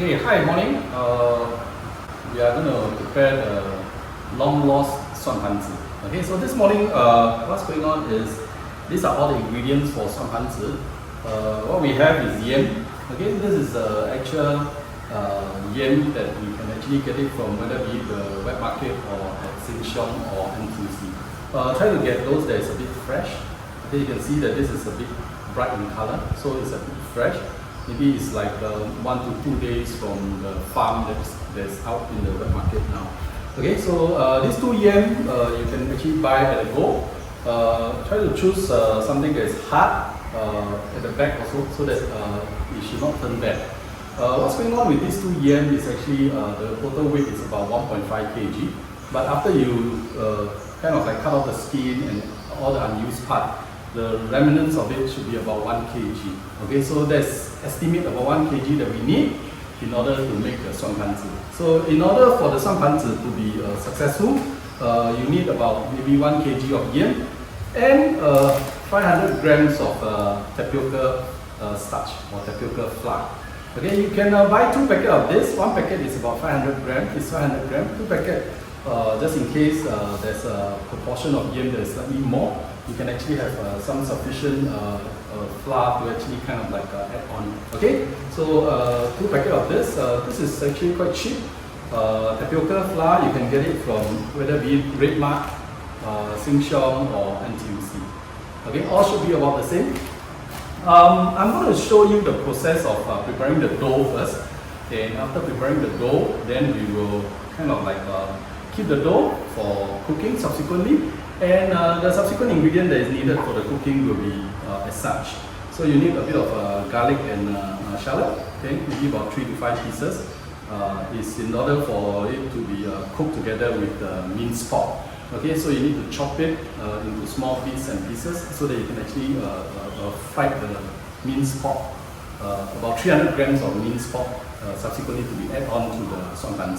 Okay, hi, morning. We are going to prepare the long lost Suan Pan. Okay, so this morning, what's going on is these are all the ingredients for Suan Pan. What we have is yam. Okay, this is the actual yam that we can actually get it from whether be it the wet market or at CNY or NTUC. Try to get those that is a bit fresh. Okay, you can see that this is a bit bright in color, so it's a bit fresh. Maybe it's like 1 to 2 days from the farm that's out in the wet market now. Okay, so these two yam you can actually buy at a go. Try to choose something that is hard at the back also, so that it should not turn bad. What's going on with these two yam is actually the total weight is about 1.5 kg. But after you kind of like cut off the skin and all the unused part, the remnants of it should be about 1 kg. Okay, so that's estimate about 1 kg that we need in order to make the Suan Pan. So in order for the Suan Pan to be successful, you need about maybe 1 kg of yam and 500 grams of tapioca starch or tapioca flour. Okay, you can buy 2 packets of this. 1 packet is about 500 grams. It's 500 grams. 2 packets, just in case there's a proportion of yam that is slightly more. You can actually have some sufficient flour to actually kind of like add on. Okay, so 2 packets of this. This is actually quite cheap. Tapioca flour, you can get it from whether be it Red Mart, CNY or NTUC. Okay, all should be about the same. I'm going to show you the process of preparing the dough first. And after preparing the dough, then we will kind of like keep the dough for cooking subsequently. And the subsequent ingredient that is needed for the cooking will be as such. So you need a bit of garlic and shallot, okay, maybe about 3 to 5 pieces. It's in order for it to be cooked together with the minced pork. Okay, so you need to chop it into small bits and pieces so that you can actually fry the minced pork. About 300 grams of minced pork subsequently to be added on to the Suan Pan.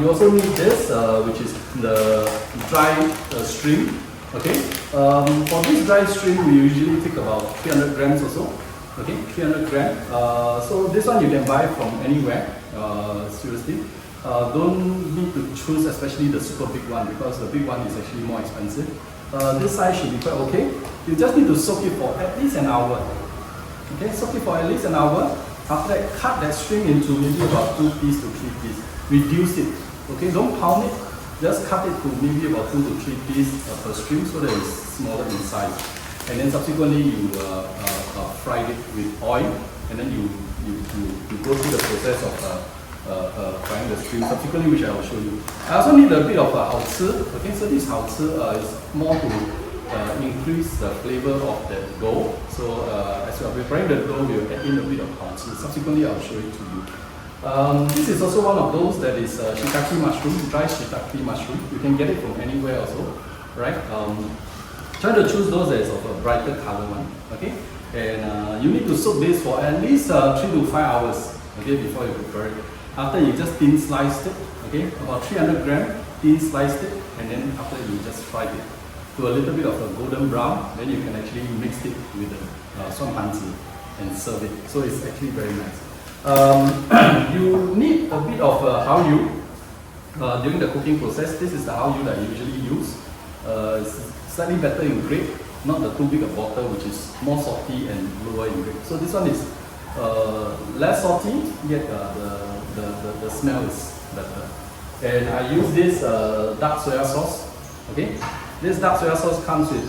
You also need this, which is the dry string. Okay, for this dry string, we usually take about 300 grams or so. Okay, 300 grams. So this one you can buy from anywhere. Seriously, don't need to choose especially the super big one because the big one is actually more expensive. This size should be quite okay. You just need to soak it for at least an hour. Okay, soak it for at least an hour. After that, cut that string into maybe about 2 pieces to 3 pieces. Reduce it. Okay, don't pound it. Just cut it to maybe about 2 to 3 pieces per string so that it's smaller in size. And then subsequently you fry it with oil, and then you go through the process of frying the string subsequently, which I will show you. I also need a bit of 好吃. Okay, so this 好吃 is more to increase the flavor of the dough. So as we are preparing the dough, we will add in a bit of 好吃. Subsequently, I will show it to you. This is also one of those that is shiitake mushroom, dry shiitake mushroom. You can get it from anywhere also, right? Try to choose those that is of a brighter color one, okay? And you need to soak this for at least 3 to 5 hours, okay, before you prepare it. After you just thin sliced it, okay, about 300 grams, thin sliced it, and then after you just fried it to a little bit of a golden brown, then you can actually mix it with the Suan Pan and serve it. So it's actually very nice. You need a bit of haoyu during the cooking process. This is the haoyu that I usually use. It's slightly better in grade, not the too big a bottle, which is more salty and lower in grade. So this one is less salty, yet the smell is better. And I use this dark soya sauce. Okay, this dark soya sauce comes with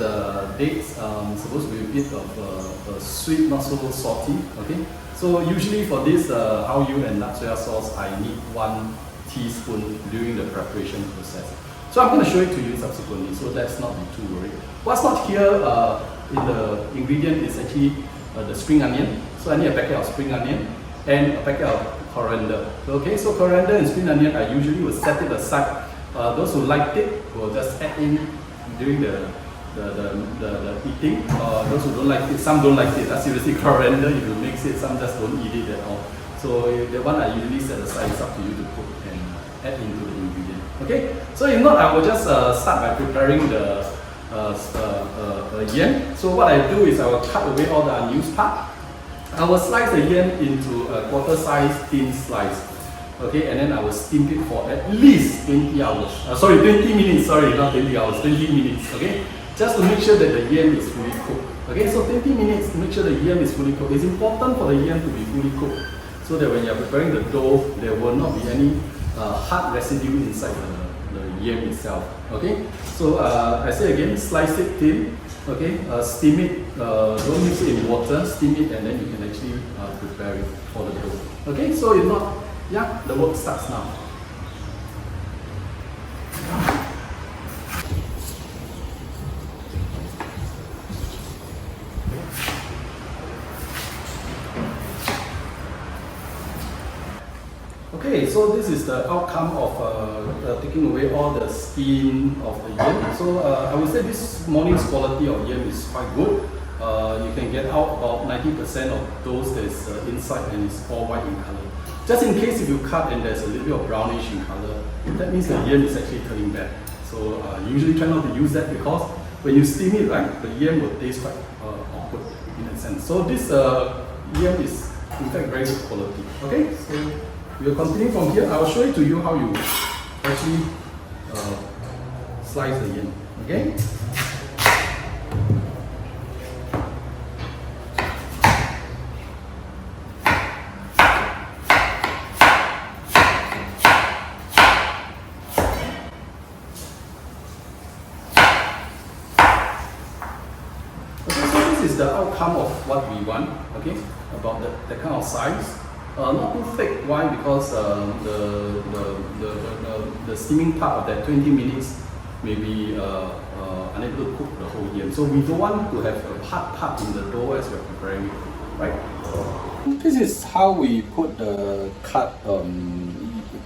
dates. Supposed to be a bit of sweet, not so salty. Okay. So usually for this haoyu and dark soya sauce, I need 1 teaspoon during the preparation process. So I'm going to show it to you subsequently, so let's not be too worried. What's not here in the ingredient is actually the spring onion. So I need a packet of spring onion and a packet of coriander. Okay, so coriander and spring onion, I usually will set it aside. Those who liked it will just add in during the eating. Those who don't like it, some don't like it. Seriously, coriander, if you mix it, some just don't eat it at all. So the one I usually set aside is up to you to cook and add into the ingredient. Okay, so if not, I will just start by preparing the yam. So what I do is I will cut away all the unused part. I will slice the yam into a quarter size thin slice. Okay, and then I will steam it for at least 20 hours. 20 minutes, sorry, not 20 hours, 20 minutes, okay? Just to make sure that the yam is fully cooked. Okay, so 20 minutes to make sure the yam is fully cooked. It's important for the yam to be fully cooked so that when you're preparing the dough, there will not be any hard residue inside the yam itself. Okay, so I say again, slice it thin. Okay, steam it, don't mix it in water, steam it, and then you can actually prepare it for the dough. Okay, so if not, yeah, the work starts now. Okay, so this is the outcome of taking away all the skin of the yam. So I would say this morning's quality of yam is quite good. You can get out about 90% of those that's inside and it's all white in color. Just in case if you cut and there's a little bit of brownish in color, that means the yam is actually turning bad. So usually try not to use that because when you steam it, right, the yam will taste quite awkward in a sense. So this yam is in fact very good quality. Okay, so we'll continue from here. I'll show it to you how you actually slice the yam. Okay. This is the outcome of what we want, okay, about the kind of size. Not too thick. Why? Because the steaming part of that 20 minutes may be unable to cook the whole yam. So we don't want to have a hard part in the dough as we're preparing it, right? This is how we put the cut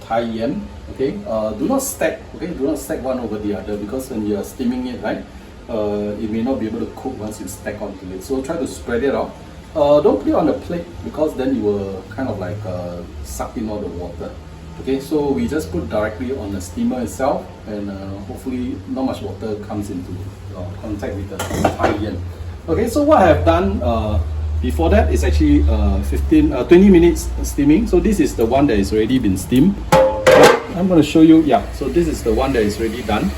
Thai yam. Okay, do not stack. Okay, do not stack one over the other because when you are steaming it, right, it may not be able to cook once you stack onto it. So try to spread it out. Don't put it on the plate because then you will kind of like suck in all the water. Okay, so we just put directly on the steamer itself, and hopefully not much water comes into contact with the Thai yam. Okay, so what I have done before that is actually 20 minutes steaming. So this is the one that is already been steamed. I'm going to show you. Yeah, so this is the one that is already done.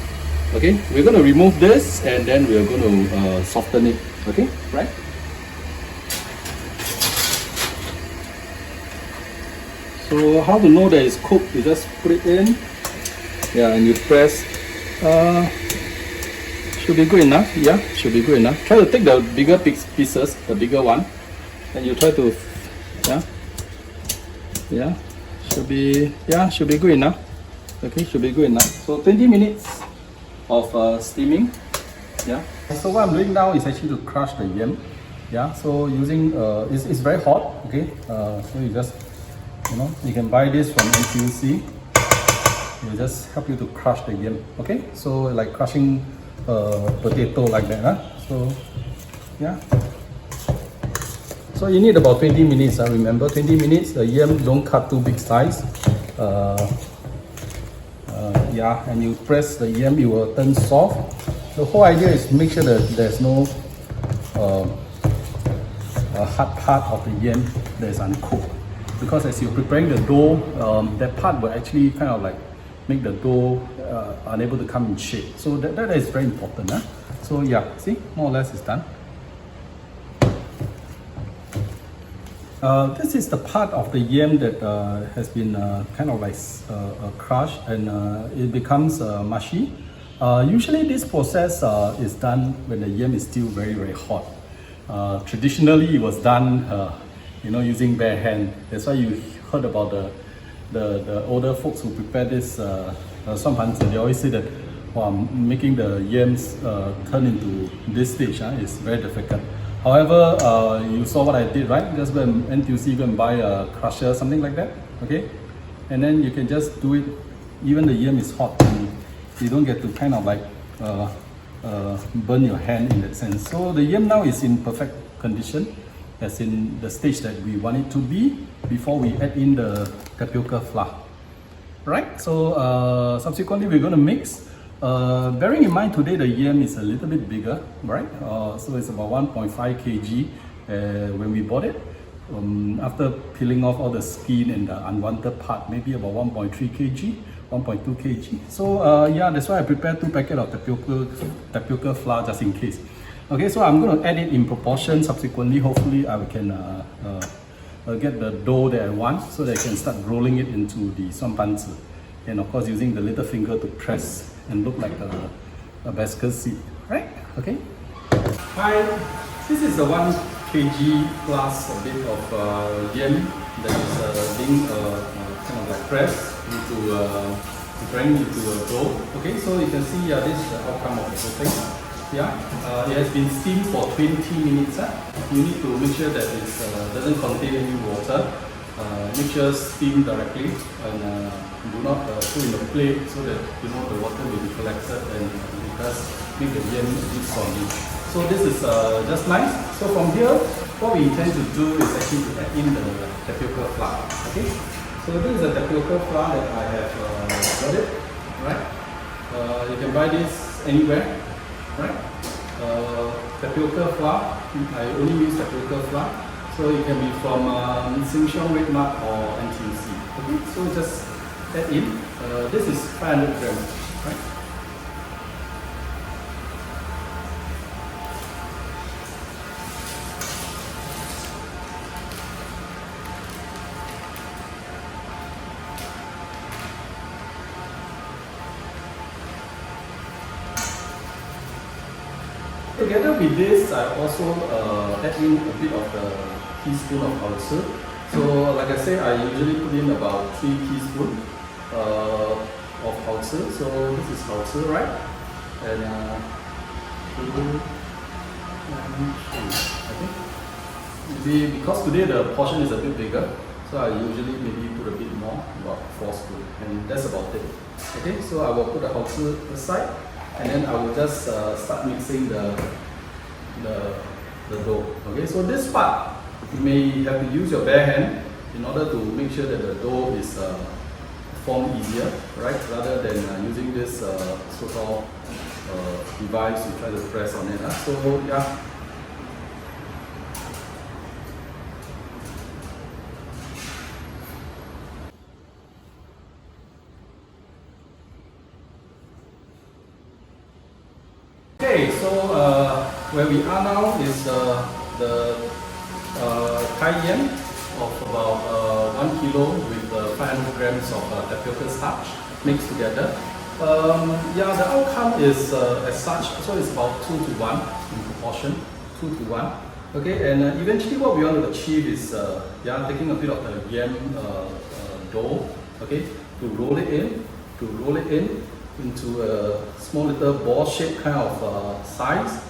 Okay, we're going to remove this and then we're going to soften it. Okay, right? So how to know that it's cooked? You just put it in, yeah, and you press. Should be good enough. Yeah, should be good enough. Try to take the bigger pieces, the bigger one, and you try to, yeah, should be good enough. Okay, should be good enough. So 20 minutes of steaming. Yeah. So what I'm doing now is actually to crush the yam. Yeah. So using it's very hot. Okay. So you just, you can buy this from NTUC. It will just help you to crush the yam. Okay, so like crushing potato like that. Huh? So yeah. So you need about 20 minutes. Remember, 20 minutes. The yam don't cut too big size. Yeah, and you press the yam, it will turn soft. The whole idea is to make sure that there's no hard part of the yam that is uncooked. Because as you're preparing the dough, that part will actually kind of like make the dough unable to come in shape. So that is very important. Huh? So yeah, see, more or less it's done. This is the part of the yam that has been kind of like crushed and it becomes mushy. Usually this process is done when the yam is still very, very hot. Traditionally it was done using bare hand. That's why you heard about the older folks who prepare this Suan Pan. They always say that making the yams turn into this stage is very difficult. However, you saw what I did, right? Just go and NTUC, go and buy a crusher, something like that. Okay, and then you can just do it. Even the yam is hot, and you don't get to kind of like burn your hand in that sense. So the yam now is in perfect condition, as in the stage that we want it to be before we add in the tapioca flour. Right, so subsequently we're going to mix. Bearing in mind today the yam is a little bit bigger, right? So it's about 1.5 kg when we bought it. after peeling off all the skin and the unwanted part, maybe about 1.3 kg, 1.2 kg. So yeah, that's why I prepared 2 packets of tapioca flour just in case. Okay, so I'm going to add it in proportion subsequently. Hopefully I can get the dough that I want so that I can start rolling it into the Suan Pan. And of course using the little finger to press and look like a basket seed, right? Okay. Hi, this is the 1 kg plus a bit of yam that is being kind of like pressed into grind into a dough. Okay, so you can see this is the outcome of the whole thing. Yeah, it has been steamed for 20 minutes. You need to make sure that it doesn't contain any water. Make sure steam directly and do not put in a plate so that the water will be collected and it does make the yam a bit soggy. So this is just nice. So from here, what we intend to do is actually to add in the tapioca flour. Okay, so this is the tapioca flour that I have got it. Right, you can buy this anywhere. Right, tapioca flour. I only use tapioca flour, so it can be from Sheng Red Mart or NTUC. Okay, so just add in. This is 500 grams. Right. Together with this, I also add in a bit of the teaspoon of hao. So like I say, I usually put in about 3 teaspoons of hao. So this is hao, right? And 2, 1, 3. Maybe because today the portion is a bit bigger, so I usually maybe put a bit more, about 4 spoons, and that's about it. Okay, so I will put the hao aside. And then I will just start mixing the dough. Okay, so this part you may have to use your bare hand in order to make sure that the dough is formed easier, right? Rather than using this so-called device to try to press on it. So yeah. Okay, so where we are now is the Thai yam of about 1 kilo with 500 grams of tapioca starch mixed together. Yeah, the outcome is as such, so it's about 2 to 1 in proportion, 2 to 1. Okay, and eventually what we want to achieve is yeah, taking a bit of the yam dough, okay, to roll it in into a small little ball shape kind of size,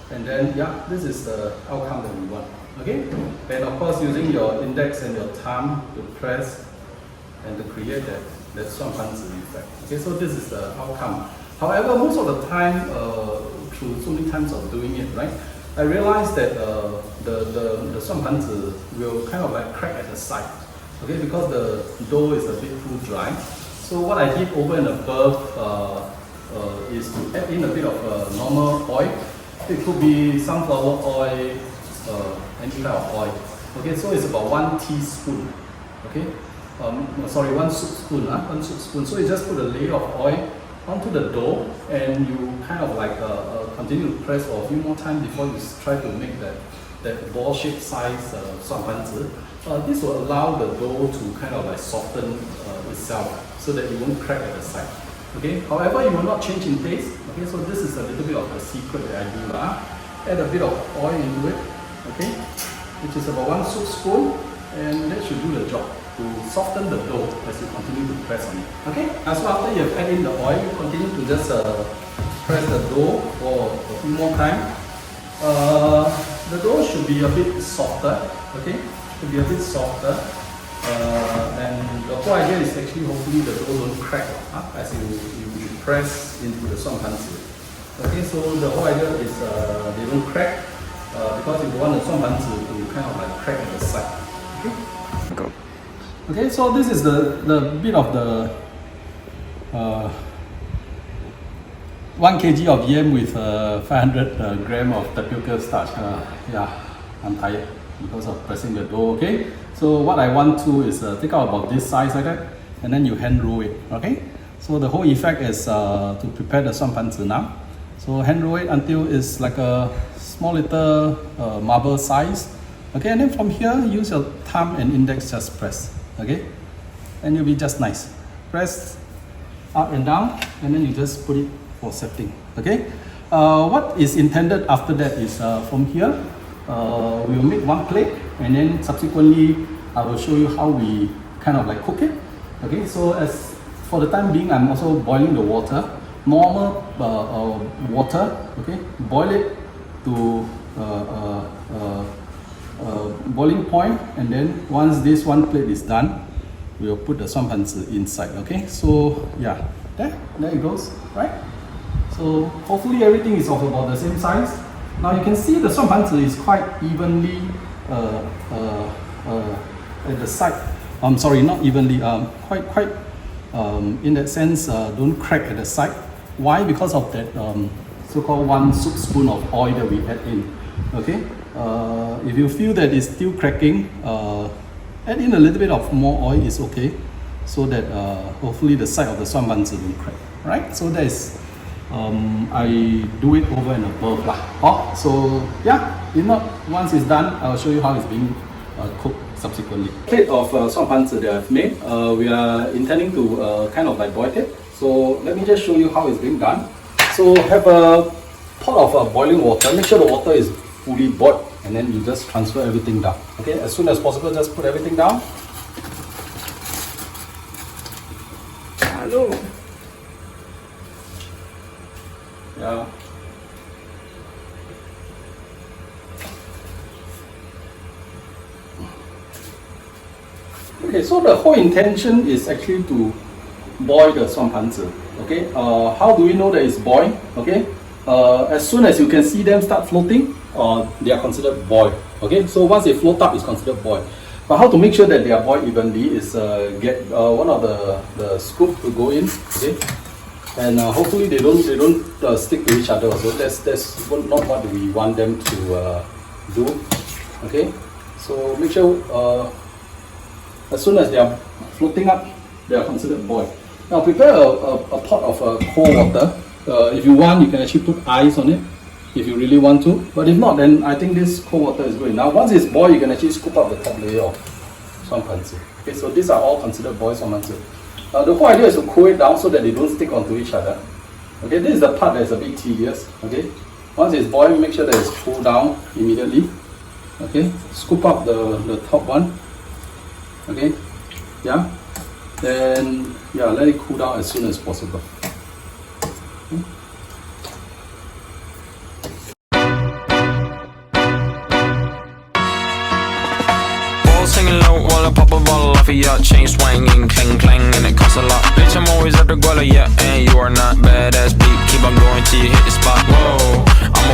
and then yeah, this is the outcome that we want. Okay, and of course using your index and your thumb to press and to create that Suan Pan effect. Okay, so this is the outcome. However, most of the time, through so many times of doing it, right, I realized that the Suan Pan will kind of like crack at the side. Okay, because the dough is a bit too dry. So what I did over and above is to add in a bit of normal oil. It could be sunflower oil, any kind of oil. Okay, so it's about 1 teaspoon. Okay, sorry, 1 soup spoon. 1 soup spoon. So you just put a layer of oil onto the dough, and you kind of like continue to press for a few more times before you try to make that ball-shaped size Suan Pan. This will allow the dough to kind of like soften itself, so that it won't crack at the side. Okay. However, it will not change in taste. Okay. So this is a little bit of the secret that I do. Add a bit of oil into it. Okay, which is about 1 soup spoon, and that should do the job to soften the dough as you continue to press on it. Okay. So after you have added in the oil, you continue to just press the dough for a few more time. The dough should be a bit softer. Okay, should be a bit softer. And the whole idea is actually hopefully the dough don't crack as you press into the Suan Pan. Okay, so the whole idea is they don't crack because you want the Suan Pan to kind of like crack at the side. Okay. Go. Okay, so this is the bit of the 1 kg of yam with 500 gram of tapioca starch. Yeah. untie it because of pressing the dough. Okay, so what I want to is take out about this size like that, and then you hand roll it. Okay, so the whole effect is to prepare the Suan Pan now. So hand roll it until it's like a small little marble size. Okay, and then from here use your thumb and index, just press. Okay, and you'll be just nice. Press up and down, and then you just put it for setting. Okay, what is intended after that is from here we will make one plate, and then subsequently I will show you how we kind of like cook it. Okay, so as for the time being, I'm also boiling the water, normal water. Okay, boil it to boiling point, and then once this one plate is done, we'll put the Suan Pan inside. Okay, so yeah, there it goes, right? So hopefully everything is of about the same size. Now you can see the Suan Pan is quite evenly at the side. I'm sorry, not evenly. Quite in that sense, don't crack at the side. Why? Because of that so-called 1 soup spoon of oil that we add in. Okay. If you feel that it's still cracking, add in a little bit of more oil is okay, so that hopefully the side of the Suan Pan won't crack. Right? So that is I do it over and above lah. So yeah, if not, once it's done, I'll show you how it's being cooked subsequently. Plate of Suan Pan that I've made, we are intending to kind of like boil it. So let me just show you how it's being done. So have a pot of boiling water. Make sure the water is fully boiled, and then you just transfer everything down. Okay, as soon as possible, just put everything down. Hello. Yeah. Okay, so the whole intention is actually to boil the Suan Pan. Okay, how do we know that it's boiled? Okay, as soon as you can see them start floating, they are considered boiled. Okay, so once they float up, it's considered boiled. But how to make sure that they are boiled evenly is get one of the scoop to go in. Okay, and hopefully they don't stick to each other. So that's not what we want them to do. Okay, so make sure as soon as they are floating up, they are considered boiled. Now prepare a pot of cold water. If you want, you can actually put ice on it if you really want to. But if not, then I think this cold water is good enough. Once it's boiled, you can actually scoop up the top layer of Suan Pan. Okay, so these are all considered boiled Suan Pan. The whole idea is to cool it down so that they don't stick onto each other. Okay, this is the part that's a bit tedious. Okay, once it's boiled, make sure that it's cooled down immediately. Okay, scoop up the top one. Okay, yeah. Then yeah, let it cool down as soon as possible. Okay. Singing low while I pop a bottle off of your chain swinging, clang clang, and it costs a lot. Bitch, I'm always at the guala, yeah, and you are not badass beat. Keep on going till you hit the spot. Whoa, I'm